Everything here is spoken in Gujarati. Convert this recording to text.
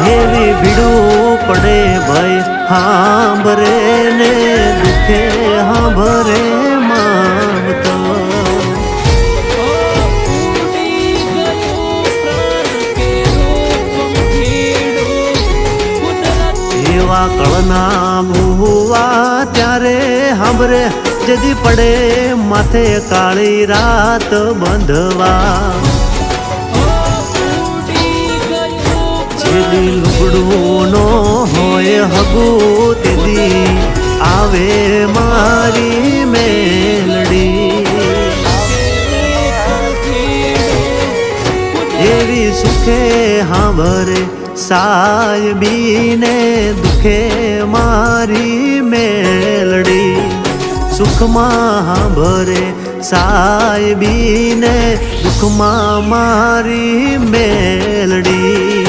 એવી ભીડું પડે ભાઈ હાંભરે ને દુખે હાંભરે માવતો એવા કળના ભૂવા ત્યારે હાંભરે જદી પડે માથે કાળી રાત બંધવા જેદી લુગડું નો હોય હગું તેદી આવે મારી મેલડી એવી સુખે હાંભરે સાયબીને દુખે મારી મેલડી સુખમાં હાંભરે સાયબીને દુઃખમાં મારી મેલડી